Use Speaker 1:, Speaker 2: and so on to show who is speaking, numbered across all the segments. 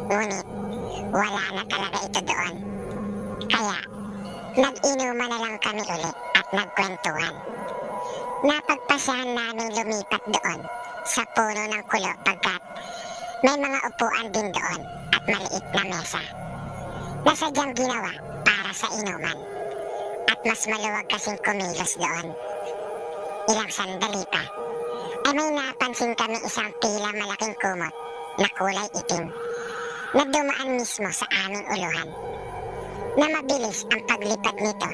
Speaker 1: Ngunit wala na talaga ito doon. Kaya nag-inuman na lang kami uli at nagkwentuhan. Napagpasyahan namin lumipat doon sa puno ng kulo pagkat may mga upuan din doon at maliit na mesa na sadyang ginawa para sa inuman. At mas maluwag kasing kumilos doon. Ilang sandali pa ay may napansin kami isang tila malaking kumot na kulay itim na dumaan mismo sa aming uluhan, na mabilis ang paglipad nito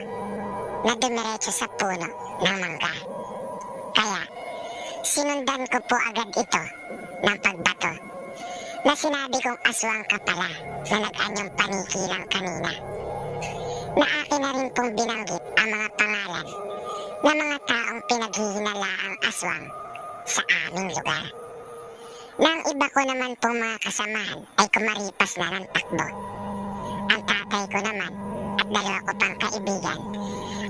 Speaker 1: na dumiretso sa puno ng mangga. Kaya sinundan ko po agad ito ng pagbato na sinabi kong aswang ka pala na nag-anyong paniki lang kanina. Na akin na rin pong binanggit ang mga pangalan ng mga taong pinaghihinalaang aswang sa aming lugar. Na ang iba ko naman pong mga kasamahan ay kumaripas na ng takbo. Ang tatay ko naman at dalawa ko pang kaibigan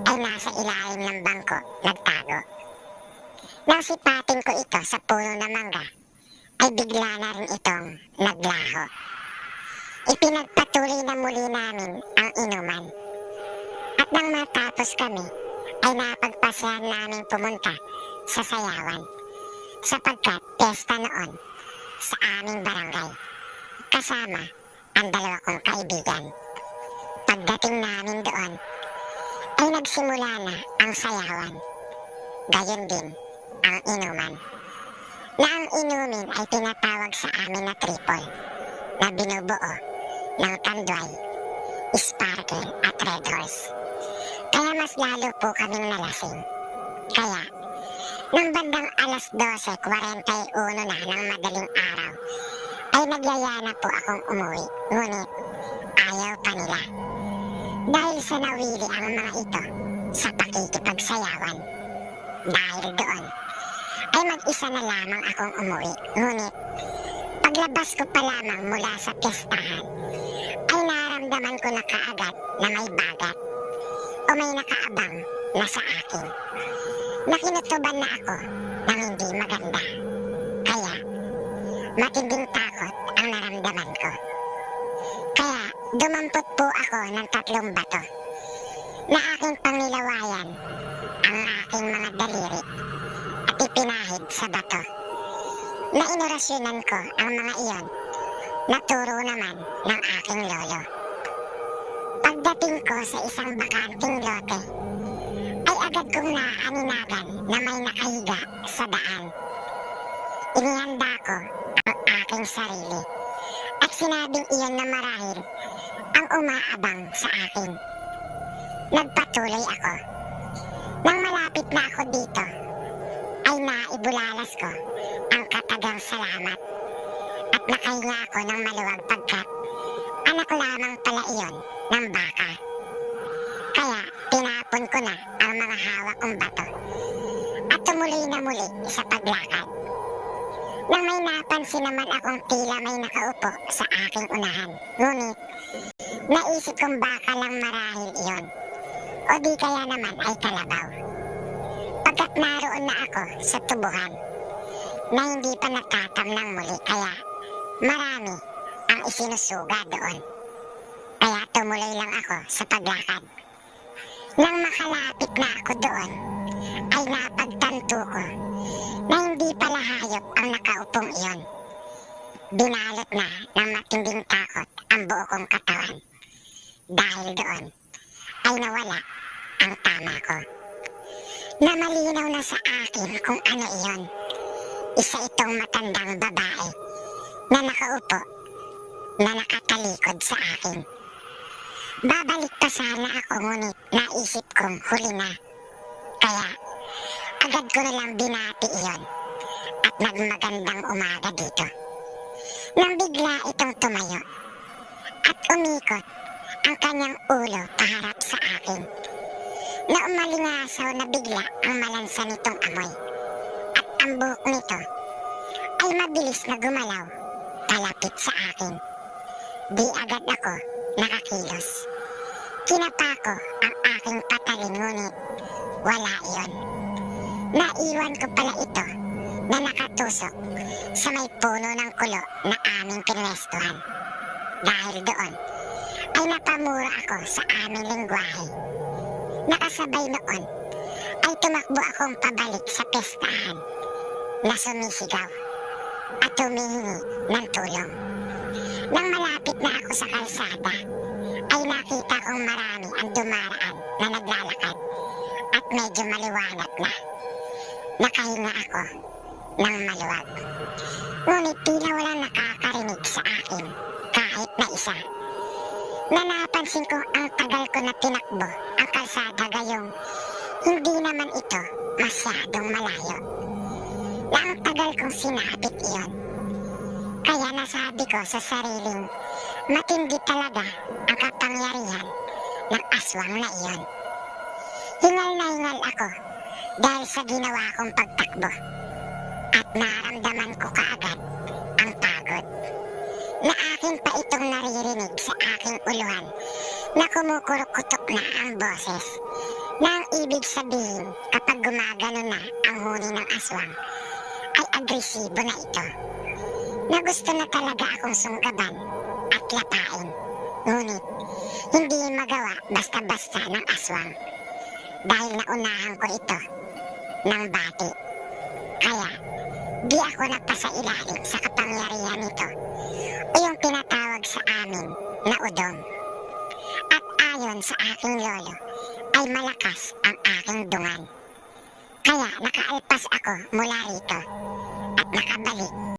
Speaker 1: ay nasa ilalim ng bangko nagtago. Nang sipatin ko ito sa puno ng mangga, ay bigla na rin itong naglaho. Ipinagpatuloy na muli namin ang inuman. At nang matapos kami, ay napagpasyahan namin pumunta sa sayawan, sapagkat piyesta noon sa aming barangay, kasama ang dalawa kong kaibigan. Pagdating namin doon, ay nagsimula na ang sayawan. Gayon din ang inuman. Na ang inumin ay tinatawag sa amin na triple, na binubuo ng Tanduay, Sparkle at Red Horse. Kaya mas lalo po kaming nalasing. Kaya, nang bandang alas 12:41 na ng madaling araw, ay nagyaya na po akong umuwi. Ngunit, ayaw pa nila. Dahil sa nawili ang mga ito sa pakikipagsayawan. Dahil doon, ay mag-isa na lamang akong umuwi. Ngunit, paglabas ko pa lamang mula sa piyestahan, ay naramdaman ko na kaagad na may bagat o may nakaabang na sa akin. Nakinutuban na ako ng hindi maganda. Kaya, matinding takot ang naramdaman ko. Kaya, dumampot po ako ng 3 bato na aking pangilawayan ang aking mga daliri at ipinahid sa bato. Na inorasyonan ko ang mga iyon na turo naman ng aking lolo. Pagdating ko sa isang bakanting lote, ay agad kong naaninagan na may nakahiga sa daan. Inihanda ko ang aking sarili at sinabing iyon na marahil ang umaabang sa akin. Nagpatuloy ako. Nang malapit na ako dito, ay naibulalas ko ang katagang salamat at nakahinga ako ng maluwag pagkat anak lamang pala iyon ng baka. Kaya tinapon ko na ang mga hawak kong bato at tumuloy na muli sa paglakad. Nang may napansin naman akong tila may nakaupo sa aking unahan. Ngunit naisip kong baka lang marahil iyon o di kaya naman ay kalabaw. Pagkat naroon na ako sa tubuhan na hindi pa natatamnang muli, kaya marami ang isinusuga doon. Kaya tumuloy lang ako sa paglakad. Nang makalapit na ako doon, ay napagtanto ko na hindi pala hayop ang nakaupong iyon. Binalot na ng matinding takot ang buo kong katawan. Dahil doon, ay nawala ang tama ko. Na malinaw na sa akin kung ano iyon. Isa itong matandang babae na nakaupo na nakatalikod sa akin. Babalik pa sana ako, ngunit naisip kong huli na. Kaya agad ko na lang binati iyon at nagmagandang umaga dito. Nang bigla itong tumayo at umikot ang kanyang ulo paharap sa akin. Na umalingasaw na bigla ang malansa nitong amoy. At ang buhok nito ay mabilis na gumalaw palapit sa akin. Di agad ako nakakilos. Kinapa ko ang aking patalim, ngunit wala iyon. Naiwan ko pala ito na nakatusok sa may puno ng kulo na aming pinwestuhan. dahil doon ay napamura ako sa aming lengguwahe. Nakasabay noon ay tumakbo akong pabalik sa pestahan na sumisigaw at humihingi ng tulong. Nang malapit na ako sa kalsada, ay nakita kong marami ang dumaraan na naglalakad at medyo maliwanag na. Nakahinga ako ng maluwag. Ngunit tila walang nakakarinig sa akin kahit na isa. Na napansin ko ang tagal ko na tinakbo ang kalsada gayong hindi naman ito masyadong malayo. Na ang tagal kong sinapit iyon. Kaya nasabi ko sa sariling matindi talaga ang kapangyarihan ng aswang na iyon. Hingal na hingal ako dahil sa ginawa kong pagtakbo at naramdaman ko kaagad ang pagod. Na akin pa itong naririnig sa aking uluhan na kumukurukutok na ang boses na ang ibig sabihin kapag gumagano na ang huni ng aswang ay agresibo na ito. Na gusto na talaga akong sunggaban at lapain. Ngunit hindi magawa basta-basta ng aswang dahil naunahan ko ito ng bati. Kaya di ako napasailalim sa kapangyarihan nito o yung tinatawag sa amin na udong. At ayon sa aking lolo ay malakas ang aking dungan. Kaya nakaalpas ako mula rito at nakabalik